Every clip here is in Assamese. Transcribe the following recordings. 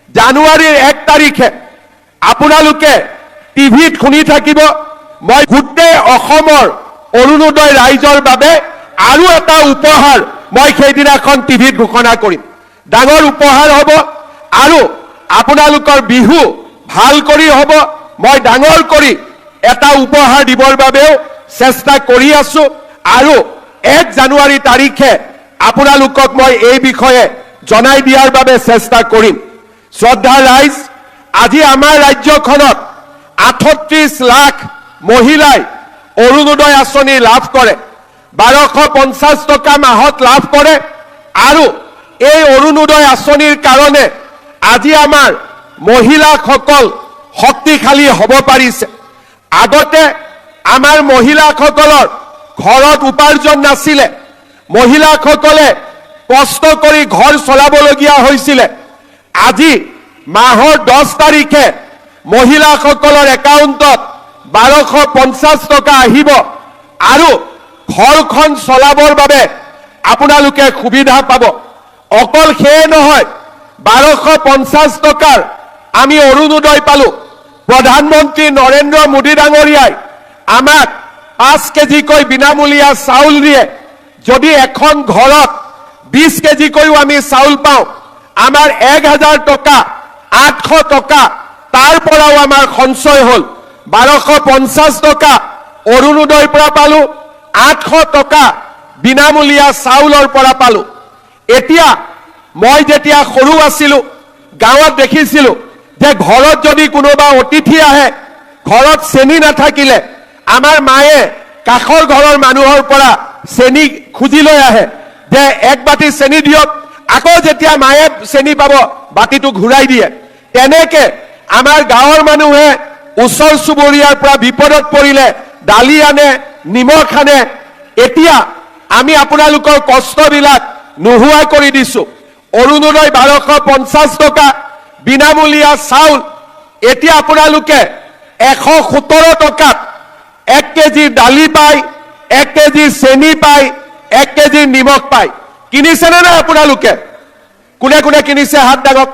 জানুৱাৰীৰ 1 তাৰিখে আপোনালোকে টিভিত শুনি থাকিব মই গোটেই অসমৰ অৰুণোদয় ৰাইজৰ বাবে আৰু এটা উপহাৰ মই সেইদিনাখন টিভিত ঘোষণা কৰিম ডাঙৰ উপহাৰ হ'ব আৰু আপোনালোকৰ বিহু ভাল কৰি হ'ব মই ডাঙৰ কৰি এটা উপহাৰ দিবৰ বাবেও চেষ্টা কৰি আছো আৰু 1 জানুৱাৰী তাৰিখে আপোনালোকক মই এই বিষয়ে জনাই দিয়াৰ বাবে চেষ্টা কৰিম শ্ৰদ্ধা ৰাইজ আজি আমাৰ ৰাজ্যখনত 38 লাখ মহিলাই অৰুণোদয় আঁচনি লাভ কৰে 1250 টকা মাহত লাভ কৰে আৰু এই অৰুণোদয় আঁচনিৰ কাৰণে আজি আমাৰ মহিলাসকল শক্তিশালী হ'ব পাৰিছে আগতে আমাৰ মহিলাসকলৰ ঘৰত উপাৰ্জন নাছিলে মহিলাসকলে কষ্ট কৰি ঘৰ চলাবলগীয়া হৈছিল আজি মাহৰ 10 তাৰিখে মহিলাসকলৰ একাউণ্টত 1250 টকা আহিব আৰু ঘৰখন চলাবৰ বাবে আপোনালোকে সুবিধা পাব অকল সেই নহয় 1250 টকাৰ আমি অৰুণোদয় পালো প্ৰধানমন্ত্ৰী নৰেন্দ্ৰ মোদী ডাঙৰীয়াই আমাক 5 কেজিকৈ বিনামূলীয়া চাউল দিয়ে যদি এখন ঘৰত 20 কেজিকৈও আমি চাউল পাওঁ আমাৰ 1000 টকা 800 টকা তাৰ পৰাও আমাৰ সঞ্চয় হ'ল 1250 টকা অৰুণোদয়ৰ পৰা পালো 800 টকা বিনামূলীয়া চাউলৰ পৰা পালো এতিয়া মই যেতিয়া সৰু আছিলো গাঁৱত দেখিছিলো যে ঘৰত যদি কোনোবা অতিথি আহে ঘৰত চেনি নাথাকিলে আমাৰ মায়ে কাখৰ ঘৰৰ মানুহৰ পৰা চেনি খুজি লৈ আহে যে এক বাটি চেনি দিয়ক আকৌ যেতিয়া মায়ে চেনি পাব বাটিটো ঘূৰাই দিয়ে তেনেকে আমাৰ গাঁৱৰ মানুহে ওচৰ চুবুৰীয়াৰ পৰা বিপদত পৰিলে দালি আনে নিমখ আনে এতিয়া আমি আপোনালোকৰ কষ্টবিলাক নোহোৱা কৰি দিছো অৰুণোদয় 1250 টকা বিনামূলীয়া চাউল এতিয়া আপোনালোকে 117 টকাত 1 কেজি দালি পায় 1 কেজি চেনি পায় 1 কেজি নিমখ পায় কিনিছেনে না আপোনালোকে কোনে কোনে কিনিছে হাত দাগক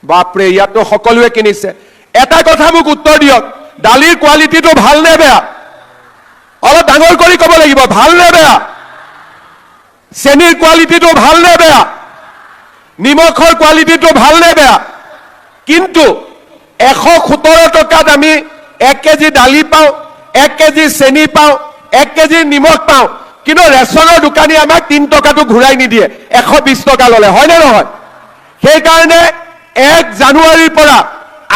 বাপৰে ইয়াতো সকলোৱে কিনিছে এটা কথা মোক উত্তৰ দিয়ক দালিৰ কোৱালিটিটো ভাল নে বেয়া অলপ ডাঙৰ কৰি ক'ব লাগিব ভাল নে বেয়া চেনিৰ কোৱালিটিটো ভাল নে বেয়া নিমখৰ কোৱালিটিটো ভাল নে বেয়া কিন্তু 117 টকাত আমি 1 কেজি দালি পাওঁ 1 কেজি চেনি পাওঁ 1 কেজি নিমখ পাওঁ কিন্তু ৰেচনৰ দোকানী আমাক 3 টকাটো ঘূৰাই নিদিয়ে 120 টকা ললে হয় নে নহয় সেই কাৰণে 1 জানুৱাৰীৰ পৰা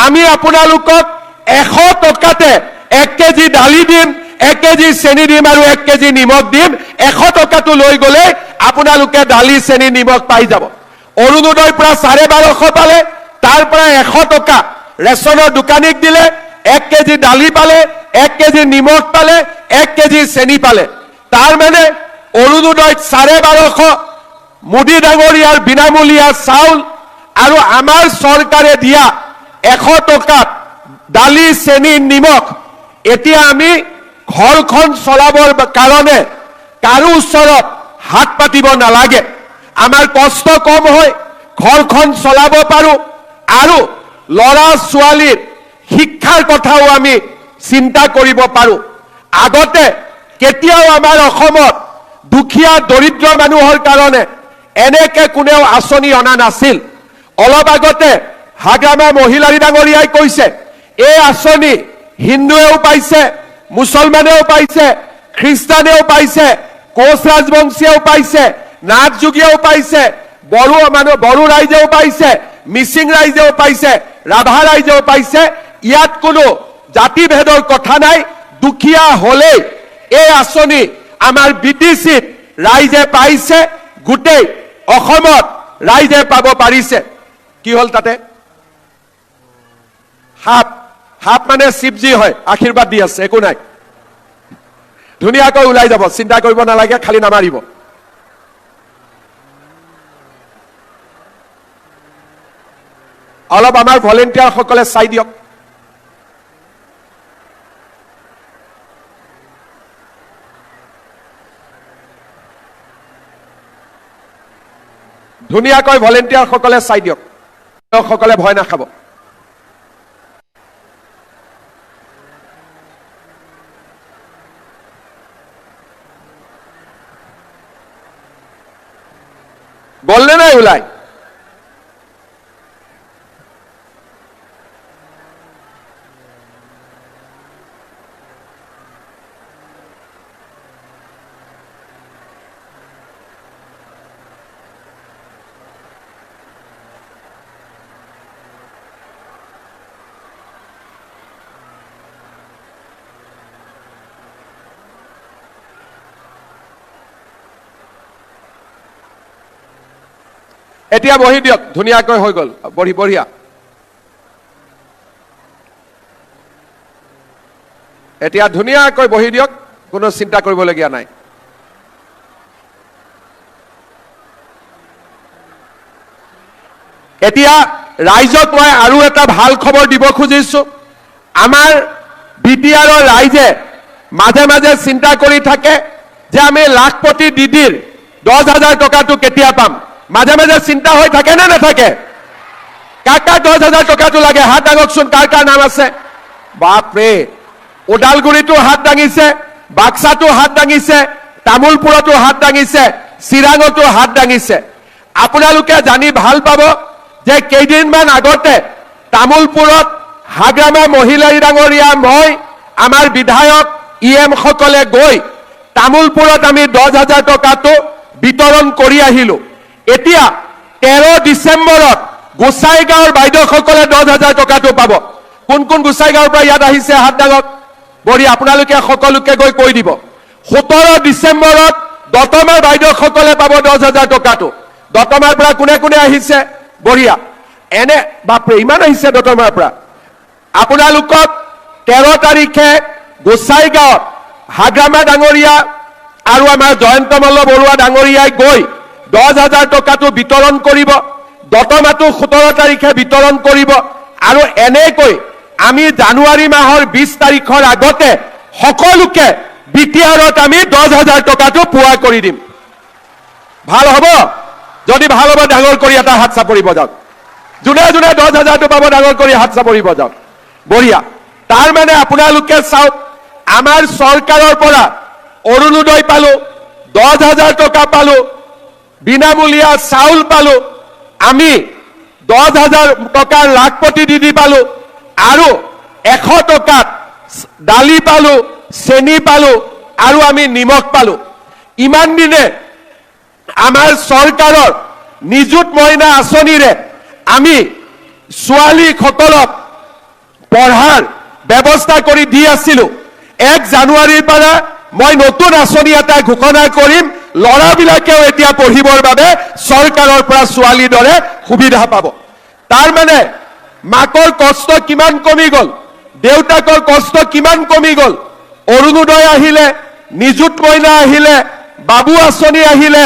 আমি আপোনালোকক 100 টকাতে 1 কেজি দালি দিম 1 কেজি চেনি দিম আৰু 1 কেজি নিমখ দিম 100 টকাটো লৈ গলে আপোনালোকে দালি চেনি নিমখ পাই যাব অৰুণোদয়ৰ পৰা 1250 পালে তাৰ পৰা 100 টকা ৰেচনৰ দোকানীক দিলে 1 কেজি দালি পালে 1 কেজি নিমখ পালে 1 কেজি চেনি পালে তাৰ মানে অৰুণোদয়ত 1250 মোদী ডাঙৰীয়াৰ বিনামূলীয়া চাউল আৰু আমাৰ চৰকাৰে দিয়া 100 টকাত দালি চেনি নিমখ এতিয়া আমি ঘৰখন চলাবৰ কাৰণে কাৰো ওচৰত হাত পাতিব নালাগে আমাৰ কষ্ট কম হয় ঘৰখন চলাব পাৰো আৰু লৰা ছোৱালীৰ শিক্ষাৰ কথাও আমি চিন্তা কৰিব পাৰো আগতে কেতিয়াও আমাৰ অসমত দুখীয়া দৰিদ্ৰ মানুহৰ কাৰণে এনেকে কোনেও আঁচনি অনা নাছিল অলপ আগতে হাগ্ৰামা মহিলাৰী ডাঙৰীয়াই কৈছে এই আঁচনি হিন্দুৱেও পাইছে মুছলমানেও পাইছে খ্ৰীষ্টানেও পাইছে কোচ ৰাজবংশীয়েও পাইছে নাথ যোগীয়েও পাইছে বড়ো ৰাইজেও পাইছে মিচিং ৰাইজেও পাইছে ৰাভা ৰাইজেও পাইছে ইয়াত কোনো জাতি ভেদৰ কথা নাই দুখীয়া হলে এই আঁচনি আমাৰ বিটিচিত ৰাইজে পাইছে গোটেই অসমত ৰাইজে পাব পাৰিছে কি হল তাতে হাপ মানে শিৱজী হয় আশীৰ্বাদ দি আছে একো নাই ধুনীয়াকৈ ওলাই যাব চিন্তা কৰিব নালাগে খালি নামাৰিব অলপ আমাৰ ভলেন্টিয়াৰ সকলে চাই দিয়ক ধুনীয়াকৈ ভলেন্টিয়াৰ সকলে চাই দিয়ক সকলে ভয় নাখাব। বললে নাই ওলাই? এতিয়া বহি দিয়ক, ধুনীয়াকৈ হৈ গ'ল, বঢ়িয়া। এতিয়া ধুনীয়াকৈ বহি দিয়ক, কোনো চিন্তা কৰিবলগীয়া নাই। এতিয়া ৰাইজক মই আৰু এটা ভাল খবৰ দিব খুজিছো। আমাৰ বিটিআৰৰ ৰাইজে মাজে মাজে চিন্তা কৰি থাকে যে আমি লাখপতি দিদিৰ 10,000 টকাটো কেতিয়া পাম। মাজে মাজে চিন্তা হৈ থাকে নে নাথাকে? কাৰ কাৰ 10,000 টকাটো লাগে হাত দাঙকচোন, কাৰ কাৰ নাম আছে? বাপৰে, ওদালগুৰিতো হাত দাঙিছে, বাক্সাতো হাত দাঙিছে, তামোলপুৰতো হাত দাঙিছে, চিৰাঙতো হাত দাঙিছে। আপোনালোকে জানি ভাল পাব যে কেইদিনমান আগতে তামোলপুৰত হাগ্ৰামা মহিলাই ডাঙৰীয়া, মই, আমাৰ বিধায়ক EM সকলে গৈ তামোলপুৰত আমি 10,000 টকাটো বিতৰণ কৰি আহিলো। এতিয়া 13 ডিচেম্বৰত গোসাইগাঁৱৰ বাইদেউসকলে 10,000 টকাটো পাব। কোন কোন গোসাইগাঁৱৰ পৰা ইয়াত আহিছে হাত দাঙক। বঢ়িয়া, আপোনালোকে সকলোকে গৈ কৈ দিব। 17 ডিচেম্বৰত দতমাৰ বাইদেউসকলে পাব 10,000 টকাটো। দতমাৰ পৰা কোনে কোনে আহিছে? বঢ়িয়া, এনে বাপৰে ইমান আহিছে দতমাৰ পৰা। আপোনালোকক 13 তাৰিখে গোসাইগাঁৱত হাগ্ৰামা ডাঙৰীয়া আৰু আমাৰ জয়ন্ত মল্ল বৰুৱা ডাঙৰীয়াই গৈ 10,000 টকাটো বিতৰণ কৰিব। দতমাটো 17 তাৰিখে বিতৰণ কৰিব। আৰু এনেকৈ আমি জানুৱাৰী মাহৰ 20 তাৰিখৰ আগতে সকলোকে বিটিআৰত আমি 10,000 টকাটো পোৱা কৰি দিম। ভাল হ'ব? যদি ভাল হ'ব ডাঙৰ কৰি এটা হাত চাপৰি বজাওক। যোনে যোনে 10,000টো পাব ডাঙৰ কৰি হাত চাপৰি বজাওক। বঢ়িয়া। তাৰ মানে আপোনালোকে চাওক, আমাৰ চৰকাৰৰ পৰা অৰুণোদয় পালো, 10,000 টকা পালো, বিনামূলীয়া চাউল পালো, আমি 10,000 টকাৰ লাখপতি দিদি পালো, আৰু 100 টকাত দালি পালো, চেনি পালো, আৰু আমি নিমখ পালো। ইমান দিনে আমাৰ চৰকাৰৰ নিযুত মইনা আঁচনিৰে আমি ছোৱালীসকলক পঢ়াৰ ব্যৱস্থা কৰি দি আছিলো। 1 জানুৱাৰীৰ পৰা মই নতুন আঁচনি এটা ঘোষণা কৰিম। ল'ৰাবিলাকেও এতিয়া পঢ়িবৰ বাবে চৰকাৰৰ পৰা ছোৱালীৰ দৰে সুবিধা পাব। তাৰ মানে মাকৰ কষ্ট কিমান কমি গ'ল, দেউতাকৰ কষ্ট কিমান কমি গ'ল। অৰুণোদয় আহিলে, নিযুত মইনা আহিলে, বাবু আঁচনি আহিলে।